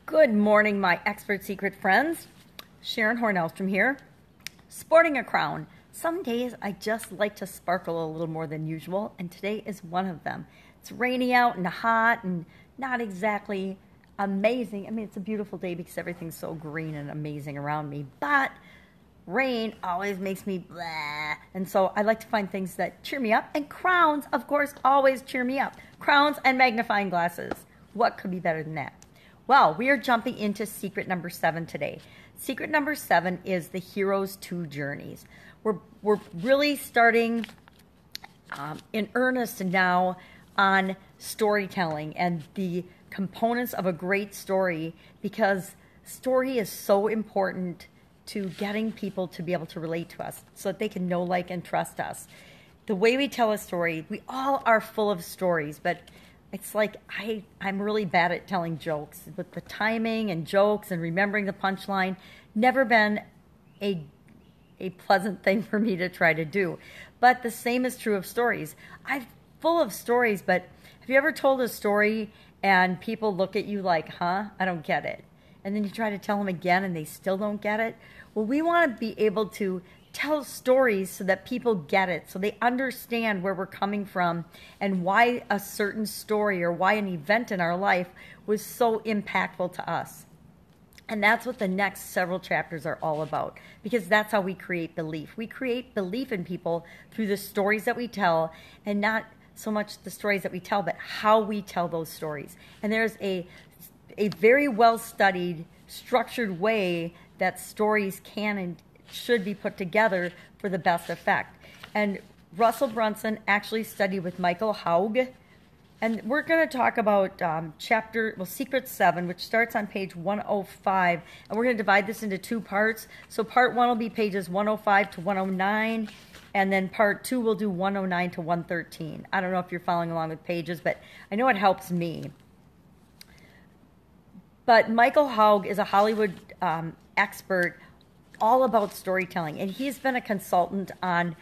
Good morning, my expert secret friends. Sharon Horne-Ellstrom here. Sporting a crown. Some days I just like to sparkle a little more than usual, and today is one of them. It's rainy out and hot and not exactly amazing. I mean, it's a beautiful day because everything's so green and amazing around me, but rain always makes me blah. And so I like to find things that cheer me up, and crowns, of course, always cheer me up. Crowns and magnifying glasses. What could be better than that? Well, we are jumping into secret number 7 today. Secret number 7 is the hero's 2 journeys. We're really starting in earnest now on storytelling and the components of a great story, because story is so important to getting people to be able to relate to us so that they can know, like, and trust us. The way we tell a story, we all are full of stories, but it's like I'm really bad at telling jokes. With the timing and jokes and remembering the punchline, never been a pleasant thing for me to try to do. But the same is true of stories. I'm full of stories, but have you ever told a story and people look at you like, huh? I don't get it. And then you try to tell them again and they still don't get it? Well, we want to be able to tell stories so that people get it, so they understand where we're coming from and why a certain story or why an event in our life was so impactful to us. And that's what the next several chapters are all about, because that's how we create belief. We create belief in people through the stories that we tell, and not so much the stories that we tell, but how we tell those stories. And there's a very well-studied, structured way that stories can and should be put together for the best effect. And Russell Brunson actually studied with Michael Haug, and we're going to talk about Secret 7, which starts on page 105, and we're going to divide this into 2 parts. So part 1 will be pages 105 to 109, and then part 2 will do 109 to 113. I don't know if you're following along with pages, but I know it helps me. But Michael Haug is a Hollywood expert all about storytelling, and he's been a consultant on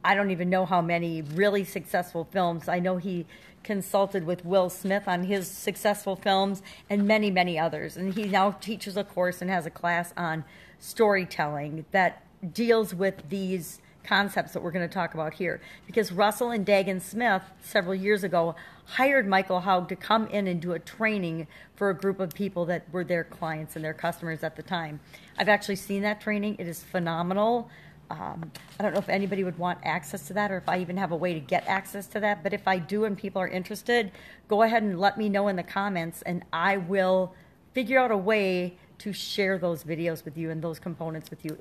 I don't even know how many really successful films. I know he consulted with Will Smith on his successful films and many, many others. And he now teaches a course and has a class on storytelling that deals with these concepts that we're going to talk about here. Because Russell and Dagan Smith, several years ago, hired Michael Haug to come in and do a training for a group of people that were their clients and their customers at the time. I've actually seen that training. It is phenomenal. I don't know if anybody would want access to that, or if I even have a way to get access to that. But if I do and people are interested, go ahead and let me know in the comments, and I will figure out a way to share those videos with you and those components with you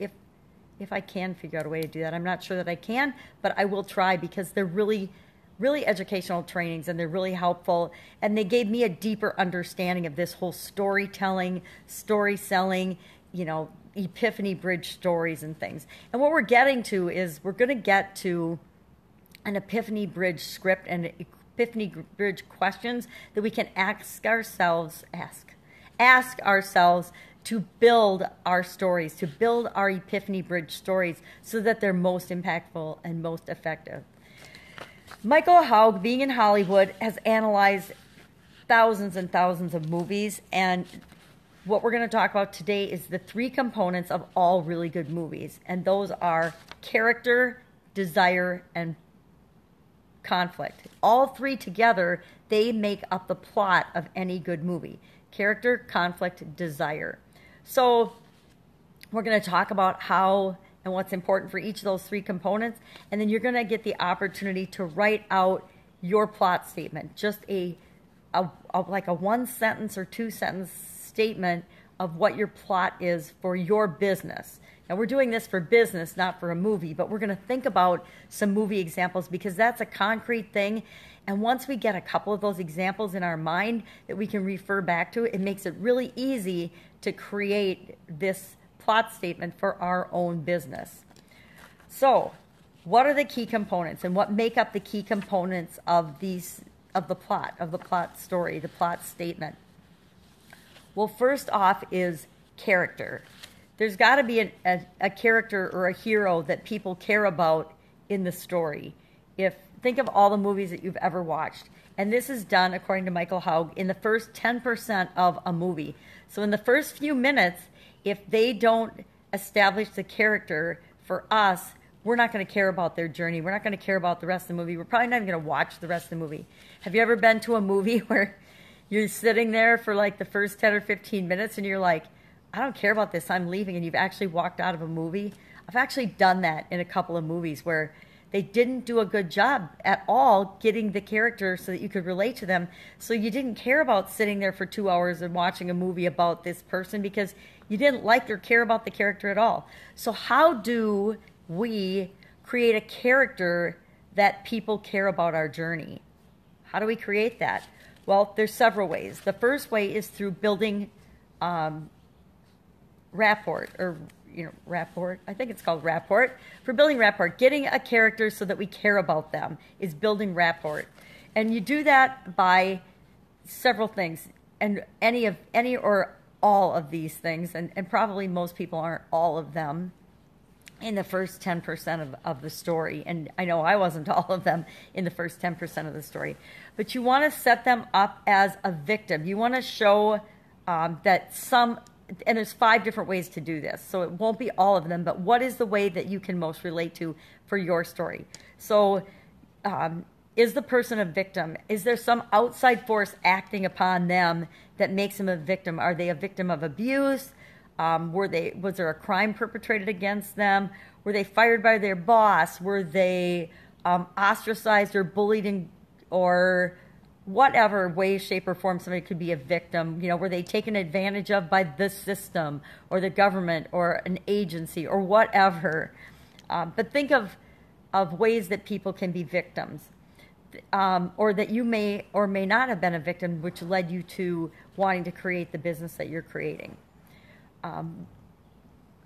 if I can figure out a way to do that. I'm not sure that I can, but I will try, because they're really, really educational trainings, and they're really helpful. And they gave me a deeper understanding of this whole storytelling, story selling, Epiphany Bridge stories and things. And what we're getting to is we're going to get to an Epiphany Bridge script and Epiphany Bridge questions that we can ask ourselves to build our stories, to build our Epiphany Bridge stories so that they're most impactful and most effective. Michael Haug, being in Hollywood, has analyzed thousands and thousands of movies, and what we're going to talk about today is the 3 components of all really good movies, and those are character, desire, and conflict. All 3 together, they make up the plot of any good movie. Character, conflict, desire. So we're going to talk about how and what's important for each of those 3 components, and then you're going to get the opportunity to write out your plot statement, just like a 1-sentence or 2-sentence statement of what your plot is for your business. Now, we're doing this for business, not for a movie, but we're going to think about some movie examples, because that's a concrete thing. And once we get a couple of those examples in our mind that we can refer back to, it makes it really easy to create this plot statement for our own business. So, what are the key components, and what make up the key components of the plot story, the plot statement? Well, first off is character. There's got to be a character or a hero that people care about in the story. Think of all the movies that you've ever watched. And this is done, according to Michael Haug, in the first 10% of a movie. So in the first few minutes, if they don't establish the character for us, we're not going to care about their journey. We're not going to care about the rest of the movie. We're probably not even going to watch the rest of the movie. Have you ever been to a movie where you're sitting there for like the first 10 or 15 minutes and you're like, I don't care about this, I'm leaving, and you've actually walked out of a movie? I've actually done that in a couple of movies where they didn't do a good job at all getting the character so that you could relate to them. So you didn't care about sitting there for 2 hours and watching a movie about this person because you didn't like or care about the character at all. So how do we create a character that people care about our journey? How do we create that? Well, there's several ways. The first way is through building rapport, or rapport. I think it's called rapport. For building rapport, getting a character so that we care about them is building rapport. And you do that by several things. And any or all of these things, and probably most people aren't all of them in the first 10% of the story. And I know I wasn't all of them in the first 10% of the story. But you want to set them up as a victim. You want to show that some, and there's 5 different ways to do this, so it won't be all of them, but what is the way that you can most relate to for your story? So is the person a victim? Is there some outside force acting upon them that makes them a victim? Are they a victim of abuse? Was there a crime perpetrated against them? Were they fired by their boss? Were they ostracized or bullied or whatever way, shape, or form somebody could be a victim? Were they taken advantage of by the system or the government or an agency or whatever? But think of ways that people can be victims, or that you may or may not have been a victim, which led you to wanting to create the business that you're creating.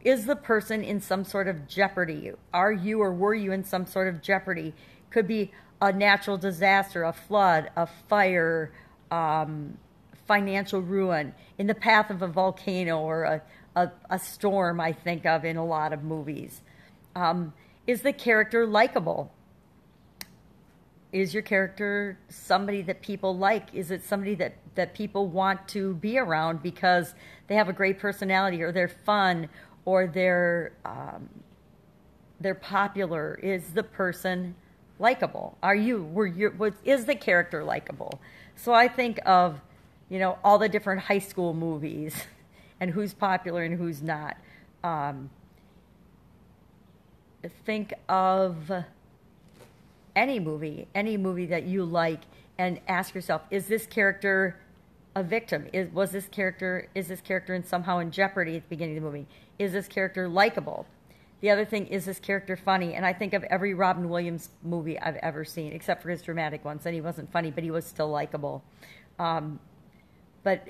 Is the person in some sort of jeopardy? Are you or were you in some sort of jeopardy? Could be a natural disaster, a flood, a fire, financial ruin, in the path of a volcano or a storm, I think of in a lot of movies. Is the character likable? Is your character somebody that people like? Is it somebody that people want to be around because they have a great personality, or they're fun, or they're popular? Is the person likable? Is the character likable? So I think of, all the different high school movies and who's popular and who's not. Think of any movie that you like, and ask yourself, is this character a victim? Is this character somehow in jeopardy at the beginning of the movie? Is this character likable? The other thing, is this character funny? And I think of every Robin Williams movie I've ever seen, except for his dramatic ones, and he wasn't funny, but he was still likable. But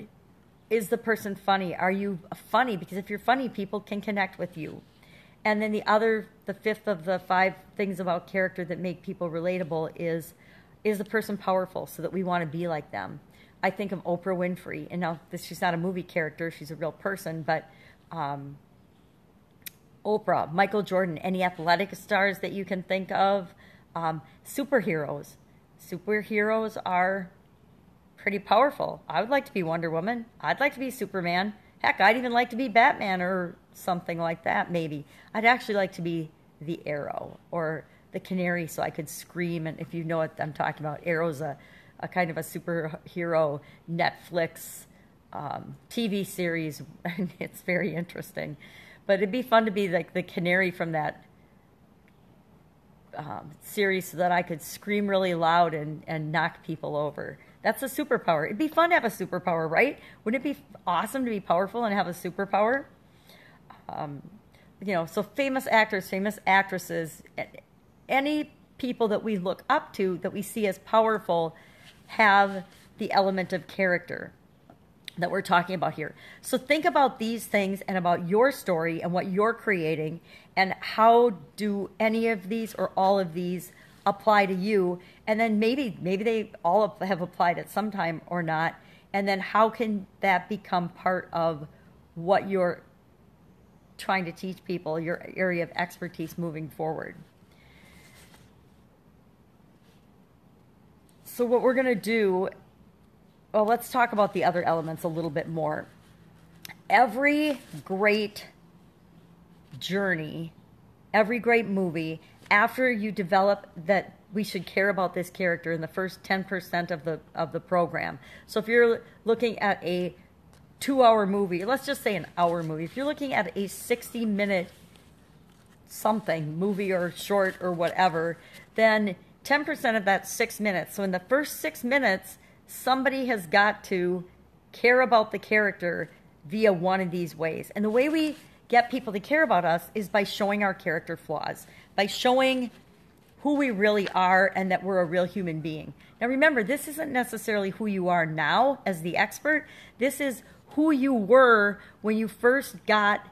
is the person funny? Are you funny? Because if you're funny, people can connect with you. And then the fifth of the 5 things about character that make people relatable is the person powerful so that we want to be like them? I think of Oprah Winfrey, and now she's not a movie character, she's a real person, but Oprah, Michael Jordan, any athletic stars that you can think of, superheroes. Superheroes are pretty powerful. I would like to be Wonder Woman. I'd like to be Superman. Heck, I'd even like to be Batman or something like that, maybe. I'd actually like to be the Arrow or the Canary so I could scream. And if you know what I'm talking about, Arrow's a kind of a superhero Netflix TV series, and it's very interesting. But it'd be fun to be like the Canary from that series so that I could scream really loud and knock people over. That's a superpower. It'd be fun to have a superpower, right? Wouldn't it be awesome to be powerful and have a superpower? So famous actors, famous actresses, any people that we look up to that we see as powerful have the element of character that we're talking about here. So think about these things and about your story and what you're creating, and how do any of these or all of these apply to you, and then maybe they all have applied at some time or not, and then how can that become part of what you're trying to teach people, your area of expertise moving forward. So what we're going to do, well, let's talk about the other elements a little bit more. Every great journey, every great movie, after you develop that we should care about this character in the first 10% of the program. So if you're looking at a 2-hour movie, let's just say an hour movie. If you're looking at a 60-minute something, movie or short or whatever, then 10% of that 6 minutes. So in the first 6 minutes, somebody has got to care about the character via one of these ways. And the way we get people to care about us is by showing our character flaws, by showing who we really are and that we're a real human being. Now remember, this isn't necessarily who you are now as the expert. This is who you were when you first got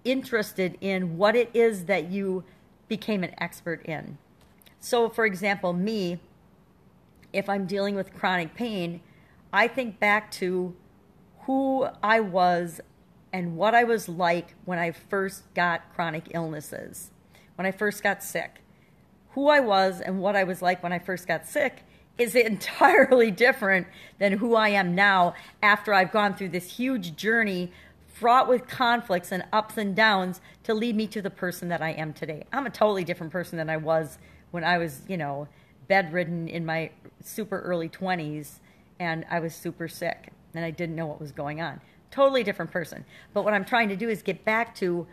interested in what it is that you became an expert in. So for example, me, if I'm dealing with chronic pain, I think back to who I was and what I was like when I first got chronic illnesses, when I first got sick. Who I was and what I was like when I first got sick is entirely different than who I am now after I've gone through this huge journey fraught with conflicts and ups and downs to lead me to the person that I am today. I'm a totally different person than I was when I was, bedridden in my super early 20s and I was super sick and I didn't know what was going on. Totally different person. But what I'm trying to do is get back to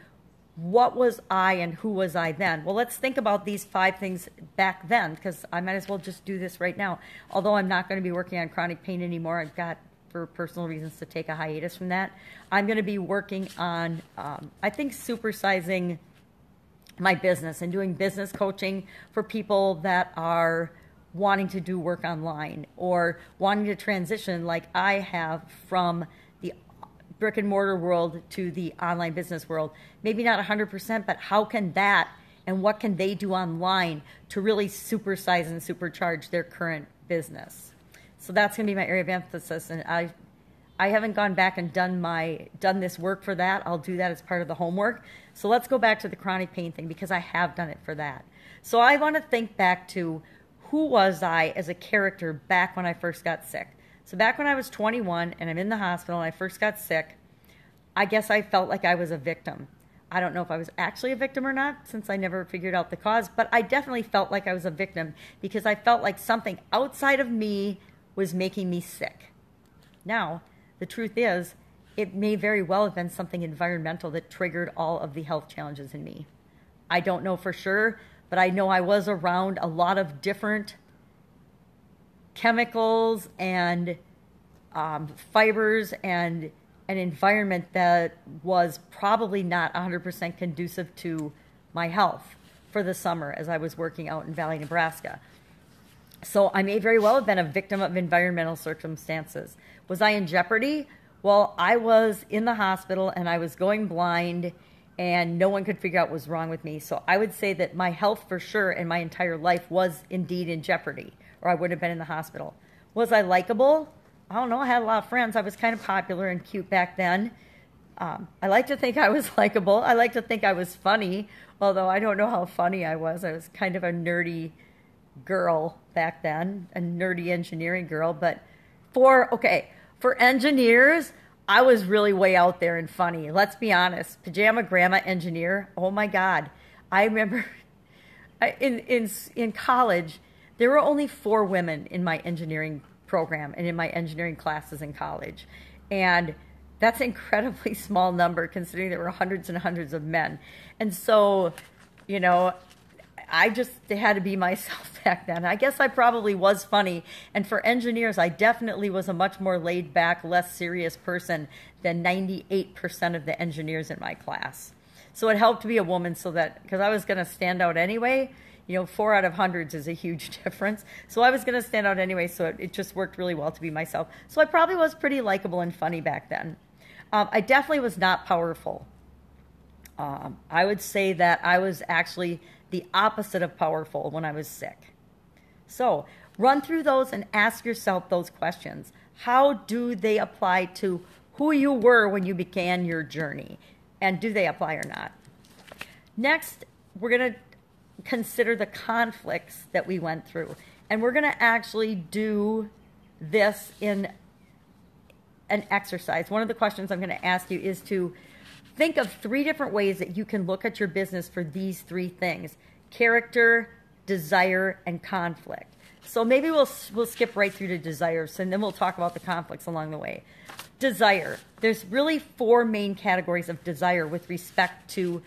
what was I and who was I then? Well, let's think about these 5 things back then, because I might as well just do this right now. Although I'm not going to be working on chronic pain anymore, I've got, for personal reasons, to take a hiatus from that. I'm going to be working on, I think, supersizing my business and doing business coaching for people that are wanting to do work online or wanting to transition like I have from the brick and mortar world to the online business world. Maybe not 100%, but how can that and what can they do online to really supersize and supercharge their current business? So that's going to be my area of emphasis, and I haven't gone back and done this work for that. I'll do that as part of the homework. So let's go back to the chronic pain thing, because I have done it for that. So I want to think back to who was I as a character back when I first got sick. So back when I was 21 and I'm in the hospital and I first got sick, I guess I felt like I was a victim. I don't know if I was actually a victim or not, since I never figured out the cause, but I definitely felt like I was a victim because I felt like something outside of me was making me sick. Now, the truth is, it may very well have been something environmental that triggered all of the health challenges in me. I don't know for sure, but I know I was around a lot of different chemicals and fibers and an environment that was probably not 100% conducive to my health for the summer as I was working out in Valley, Nebraska. So I may very well have been a victim of environmental circumstances. Was I in jeopardy? Well, I was in the hospital and I was going blind and no one could figure out what was wrong with me. So I would say that my health for sure and my entire life was indeed in jeopardy, or I would have been in the hospital. Was I likable? I don't know. I had a lot of friends. I was kind of popular and cute back then. I like to think I was likable. I like to think I was funny, although I don't know how funny I was. I was kind of a nerdy girl back then, a nerdy engineering girl. But for engineers, I was really way out there and funny. Let's be honest. Pajama Gramma engineer. Oh my God. I remember in college, there were only 4 women in my engineering program and in my engineering classes in college. And that's an incredibly small number considering there were hundreds and hundreds of men. And so, I just had to be myself back then. I guess I probably was funny. And for engineers, I definitely was a much more laid back, less serious person than 98% of the engineers in my class. So it helped to be a woman because I was going to stand out anyway. 4 out of hundreds is a huge difference. So I was going to stand out anyway, so it just worked really well to be myself. So I probably was pretty likable and funny back then. I definitely was not powerful. I would say that I was actually the opposite of powerful when I was sick. So run through those and ask yourself those questions. How do they apply to who you were when you began your journey? And do they apply or not? Next, we're going to consider the conflicts that we went through. And we're going to actually do this in an exercise. One of the questions I'm going to ask you is to think of 3 different ways that you can look at your business for these 3 things: character, desire, and conflict. So maybe we'll skip right through to desires, and then we'll talk about the conflicts along the way. Desire. There's really 4 main categories of desire with respect to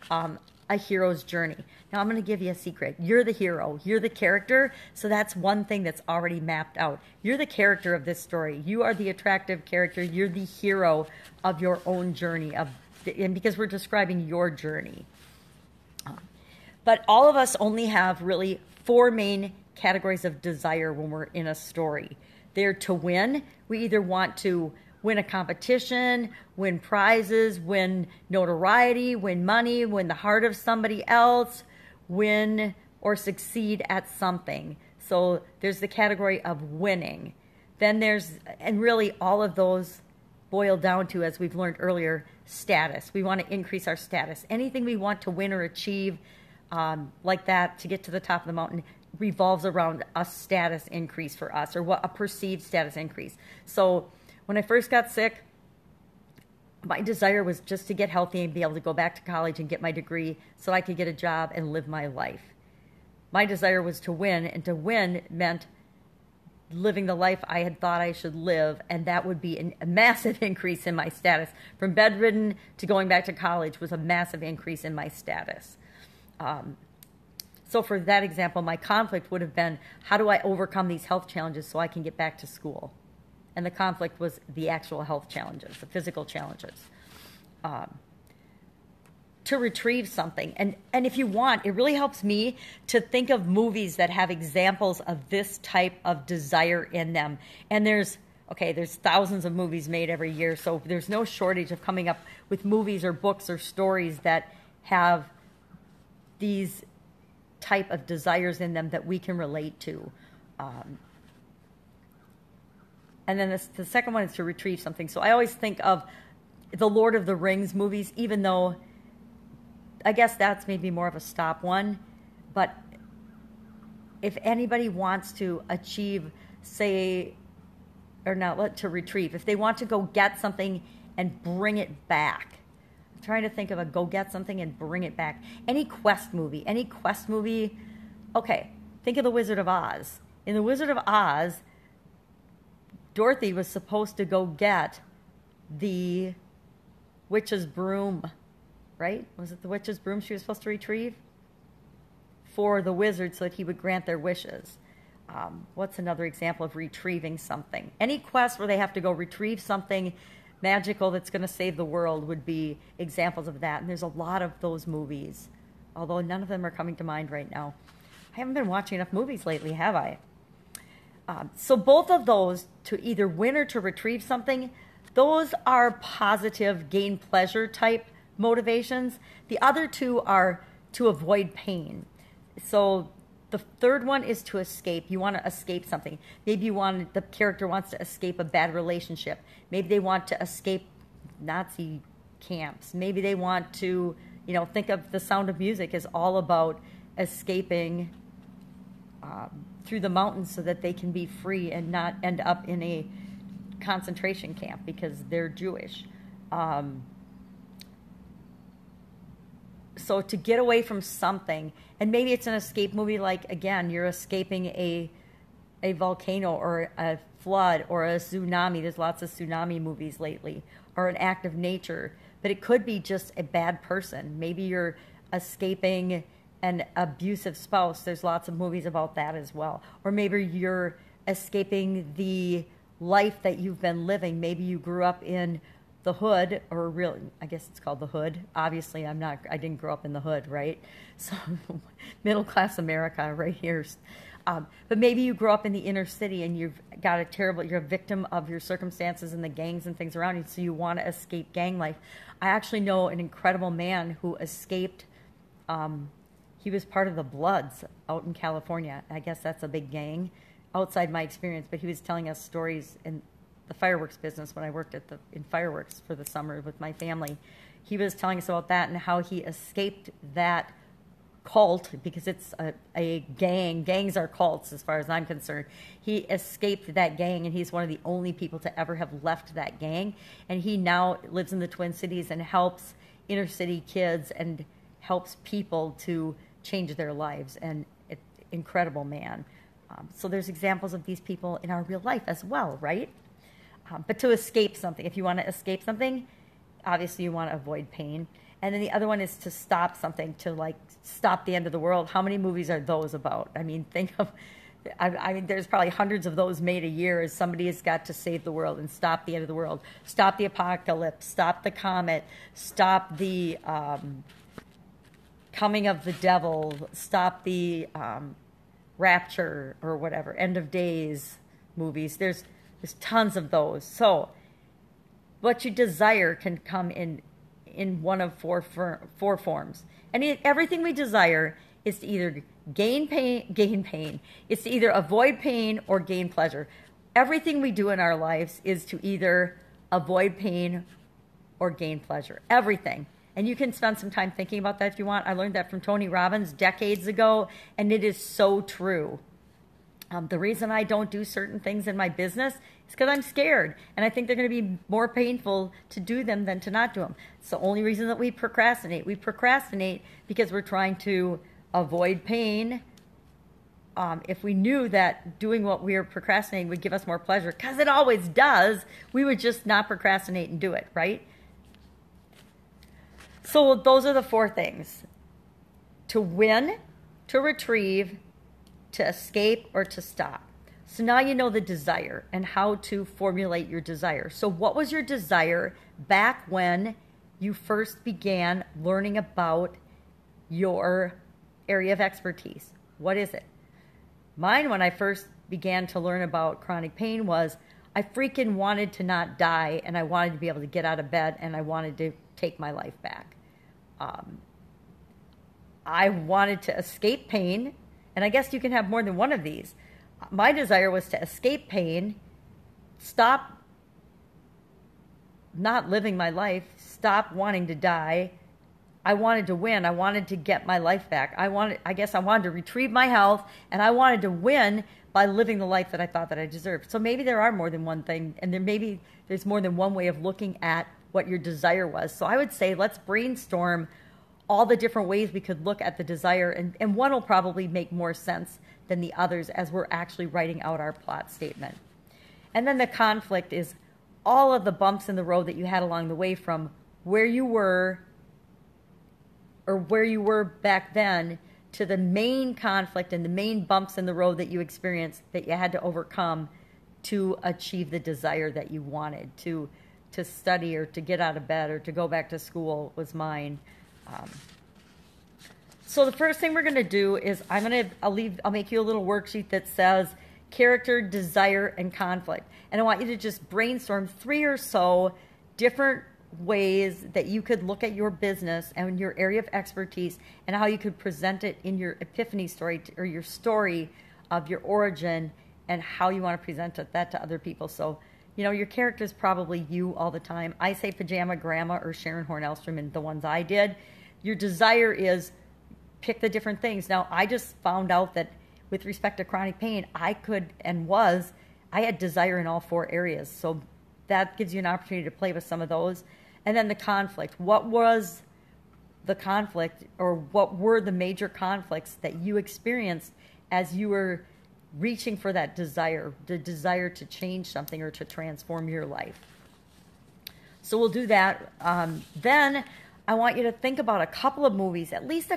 a hero's journey. Now, I'm going to give you a secret. You're the hero. You're the character. So that's one thing that's already mapped out. You're the character of this story. You are the attractive character. You're the hero of your own journey, and because we're describing your journey. But all of us only have really 4 main categories of desire when we're in a story. They're to win. We either want to win a competition, win prizes, win notoriety, win money, win the heart of somebody else, win or succeed at something. So there's the category of winning. Then and really all of those boil down to, as we've learned earlier, status. We want to increase our status. Anything we want to win or achieve like that to get to the top of the mountain revolves around a status increase for us, or a perceived status increase. So when I first got sick, my desire was just to get healthy and be able to go back to college and get my degree so I could get a job and live my life. My desire was to win, and to win meant living the life I had thought I should live, and that would be a massive increase in my status. From bedridden to going back to college was a massive increase in my status. So for that example, my conflict would have been, how do I overcome these health challenges so I can get back to school? And the conflict was the actual health challenges, the physical challenges. To retrieve something. And if you want, it really helps me to think of movies that have examples of this type of desire in them. And there's thousands of movies made every year, so there's no shortage of coming up with movies or books or stories that have these type of desires in them that we can relate to. And then the second one is to retrieve something. So I always think of the Lord of the Rings movies, even though I guess that's maybe more of a stop one. But if anybody wants to achieve, to retrieve, if they want to go get something and bring it back, I'm trying to think of a go get something and bring it back. Any quest movie, okay, think of The Wizard of Oz. In The Wizard of Oz, Dorothy was supposed to go get the witch's broom, right? Was it the witch's broom she was supposed to retrieve? For the wizard so that he would grant their wishes. What's another example of retrieving something? Any quest where they have to go retrieve something magical that's going to save the world would be examples of that. And there's a lot of those movies, although none of them are coming to mind right now. I haven't been watching enough movies lately, have I? So both of those, to either win or to retrieve something, those are positive, gain pleasure type motivations. The other 2 are to avoid pain. So the third one is to escape. You want to escape something. Maybe the character wants to escape a bad relationship. Maybe they want to escape Nazi camps. Maybe they want to, think of The Sound of Music as all about escaping through the mountains so that they can be free and not end up in a concentration camp because they're Jewish. So to get away from something, and maybe it's an escape movie like, again, you're escaping a volcano or a flood or a tsunami. There's lots of tsunami movies lately, or an act of nature. But it could be just a bad person. Maybe you're escaping an abusive spouse. There's lots of movies about that as well. Or maybe you're escaping the life that you've been living. Maybe you grew up in the hood, or really, I guess it's called the hood. Obviously, I didn't grow up in the hood, right? So middle class America right here. But maybe you grew up in the inner city and you're a victim of your circumstances and the gangs and things around you, so you want to escape gang life. I actually know an incredible man who escaped. He was part of the Bloods out in California. I guess that's a big gang outside my experience, but he was telling us stories in the fireworks business when I worked in fireworks for the summer with my family. He was telling us about that and how he escaped that cult, because it's a gang. Gangs are cults as far as I'm concerned. He escaped that gang, and he's one of the only people to ever have left that gang. And he now lives in the Twin Cities and helps inner city kids and helps people to change their lives. And incredible man. So there's examples of these people in our real life as well, right? But to escape something, if you want to escape something, obviously you want to avoid pain. And then the other one is to stop something, to like stop the end of the world. How many movies are those about? I mean, I mean, there's probably hundreds of those made a year as somebody has got to save the world and stop the end of the world, stop the apocalypse, stop the comet, stop the coming of the devil, stop the rapture or whatever, end of days movies. There's tons of those. So what you desire can come in one of four forms. And everything we desire is to either gain pain. It's to either avoid pain or gain pleasure. Everything we do in our lives is to either avoid pain or gain pleasure. Everything. And you can spend some time thinking about that if you want. I learned that from Tony Robbins decades ago, and it is so true. The reason I don't do certain things in my business is because I'm scared, and I think they're going to be more painful to do them than to not do them. It's the only reason that we procrastinate. We procrastinate because we're trying to avoid pain. If we knew that doing what we are procrastinating would give us more pleasure, because it always does, we would just not procrastinate and do it, right? So those are the four things: to win, to retrieve, to escape, or to stop. So now you know the desire and how to formulate your desire. So what was your desire back when you first began learning about your area of expertise? What is it? Mine, when I first began to learn about chronic pain, was I freaking wanted to not die, and I wanted to be able to get out of bed, and I wanted to take my life back. I wanted to escape pain, and I guess you can have more than one of these. My desire was to escape pain, stop not living my life, stop wanting to die. I wanted to win. I wanted to get my life back. I guess I wanted to retrieve my health, and I wanted to win by living the life that I thought that I deserved. So maybe there are more than one thing, and there's more than one way of looking at what your desire was. So I would say let's brainstorm all the different ways we could look at the desire, and one will probably make more sense than the others as we're actually writing out our plot statement. And then the conflict is all of the bumps in the road that you had along the way from where you were back then to the main conflict and the main bumps in the road that you experienced that you had to overcome to achieve the desire that you wanted. To study or to get out of bed or to go back to school was mine. So the first thing we're going to do is I'll make you a little worksheet that says character, desire, and conflict. And I want you to just brainstorm 3 or so different ways that you could look at your business and your area of expertise and how you could present it in your epiphany story or your story of your origin and how you want to present that to other people. So, you know, your character is probably you all the time. I say Pajama Gramma or Sharon Horne-Ellstrom in the ones I did. Your desire is pick the different things. Now, I just found out that with respect to chronic pain, I had desire in all 4 areas. So that gives you an opportunity to play with some of those. And then the conflict. What was the conflict, or what were the major conflicts that you experienced as you were reaching for that desire, the desire to change something or to transform your life? So we'll do that. Then I want you to think about a couple of movies, at least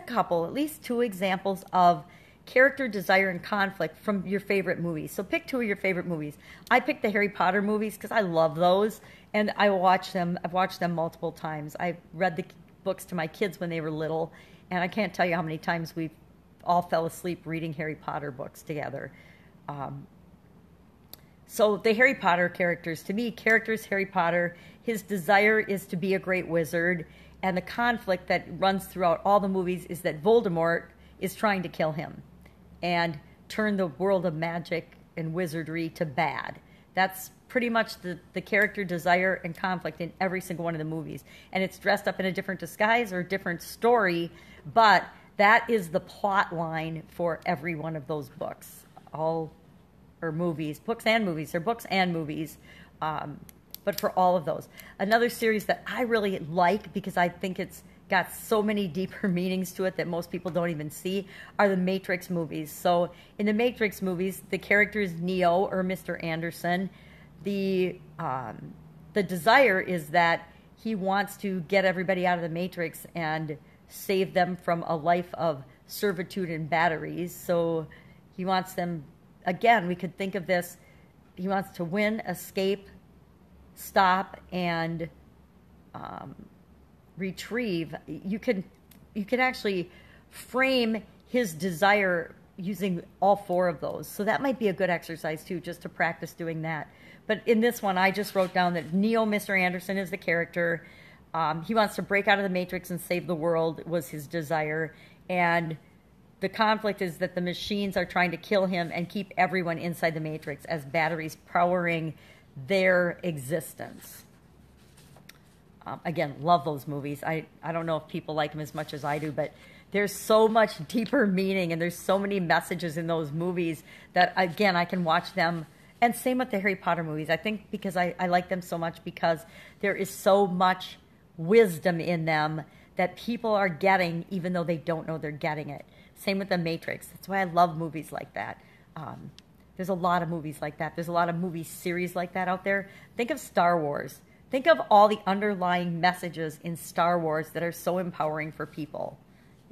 2 examples of character, desire, and conflict from your favorite movies. So pick 2 of your favorite movies. I picked the Harry Potter movies because I love those, and I watch them. I've watched them multiple times. I read the books to my kids when they were little, and I can't tell you how many times we all fell asleep reading Harry Potter books together. So the Harry Potter characters, to me, Harry Potter, his desire is to be a great wizard, and the conflict that runs throughout all the movies is that Voldemort is trying to kill him and turn the world of magic and wizardry to bad. That's pretty much the character desire and conflict in every single one of the movies. And it's dressed up in a different disguise or a different story, but That is the plot line for every one of those books, or movies, books and movies, or books and movies, but for all of those. Another series that I really like because I think it's got so many deeper meanings to it that most people don't even see are the Matrix movies. So in the Matrix movies, the character is Neo, or Mr. Anderson. The desire is that he wants to get everybody out of the Matrix and save them from a life of servitude and batteries. So he wants them, again, we could think of this, he wants to win, escape, stop, and retrieve. You could actually frame his desire using all four of those. So that might be a good exercise too, just to practice doing that. But in this one, I just wrote down that Neo, Mr. Anderson, is the character. He wants to break out of the Matrix and save the world, was his desire. And the conflict is that the machines are trying to kill him and keep everyone inside the Matrix as batteries powering their existence. Again, love those movies. I don't know if people like them as much as I do, but there's so much deeper meaning and there's so many messages in those movies that, again, I can watch them. And same with the Harry Potter movies. I think because I like them so much because there is so much wisdom in them that people are getting even though they don't know they're getting it. Same with the Matrix. That's why I love movies like that. There's a lot of movies like that. There's a lot of movie series like that out there. Think of Star Wars. Think of all the underlying messages in Star Wars that are so empowering for people.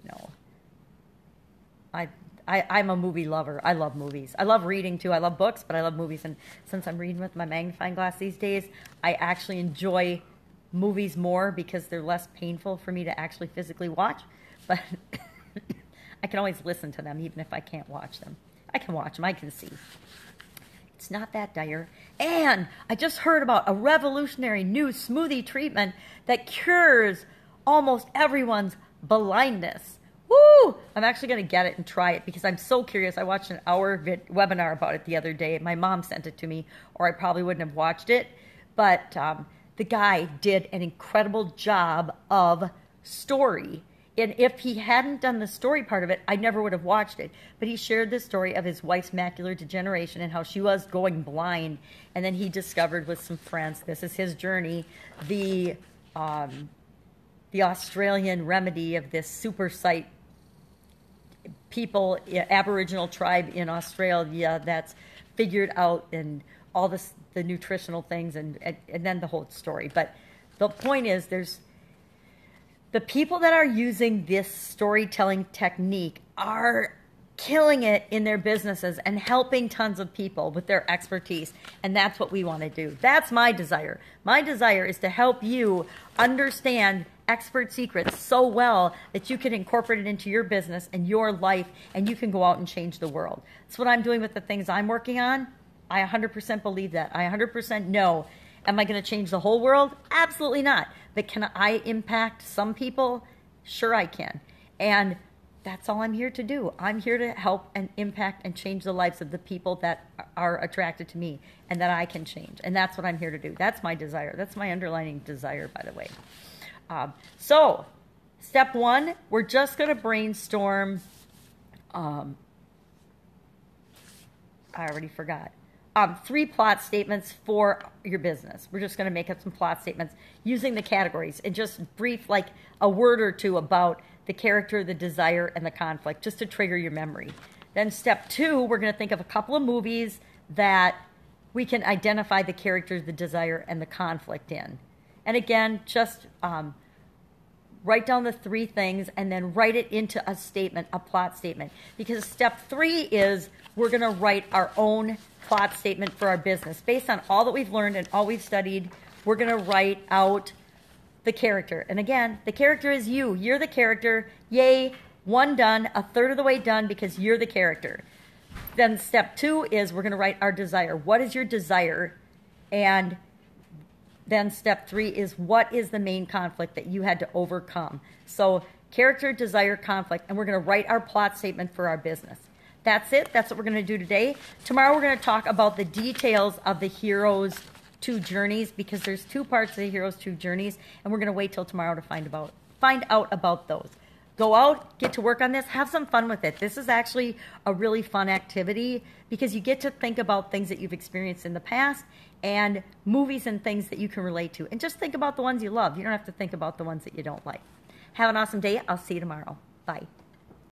You know, I'm a movie lover. I love movies. I love reading too. I love books, but I love movies. And since I'm reading with my magnifying glass these days, I actually enjoy movies more because they're less painful for me to actually physically watch. But I can always listen to them even if I can't watch them. I can watch them. I can see. It's not that dire. And I just heard about a revolutionary new smoothie treatment that cures almost everyone's blindness. Woo! I'm actually going to get it and try it because I'm so curious. I watched an hour webinar about it the other day. My mom sent it to me, or I probably wouldn't have watched it. But the guy did an incredible job of story. And if he hadn't done the story part of it, I never would have watched it. But he shared the story of his wife's macular degeneration and how she was going blind. And then he discovered with some friends, this is his journey, the Australian remedy of this super sight people, Aboriginal tribe in Australia that's figured out and all this, the nutritional things and then the whole story. But the point is there's the people that are using this storytelling technique are killing it in their businesses and helping tons of people with their expertise. And that's what we want to do. That's my desire. My desire is to help you understand expert secrets so well that you can incorporate it into your business and your life and you can go out and change the world. That's what I'm doing with the things I'm working on. I 100% believe that. I 100% know. Am I going to change the whole world? Absolutely not. But can I impact some people? Sure I can. And that's all I'm here to do. I'm here to help and impact and change the lives of the people that are attracted to me and that I can change. And that's what I'm here to do. That's my desire. That's my underlying desire, by the way. So, step one, we're just going to brainstorm. I already forgot. 3 plot statements for your business. We're just going to make up some plot statements using the categories and just brief like a word or two about the character, the desire, and the conflict, just to trigger your memory. Then step 2, we're going to think of a couple of movies that we can identify the character, the desire, and the conflict in. And again, just write down the 3 things and then write it into a statement, a plot statement. Because step 3 is we're going to write our own plot statement for our business. Based on all that we've learned and all we've studied, we're going to write out the character. And again, the character is you. You're the character. Yay, 1 done, 1/3 of the way done because you're the character. Then step 2 is we're going to write our desire. What is your desire? And then step 3 is what is the main conflict that you had to overcome? So character, desire, conflict, and we're going to write our plot statement for our business. That's it. That's what we're going to do today. Tomorrow we're going to talk about the details of the hero's 2 journeys because there's 2 parts of the hero's 2 journeys, and we're going to wait till tomorrow to find out about those. go out, get to work on this, have some fun with it. This is actually a really fun activity because you get to think about things that you've experienced in the past and movies and things that you can relate to. And just think about the ones you love. You don't have to think about the ones that you don't like. Have an awesome day. I'll see you tomorrow. Bye.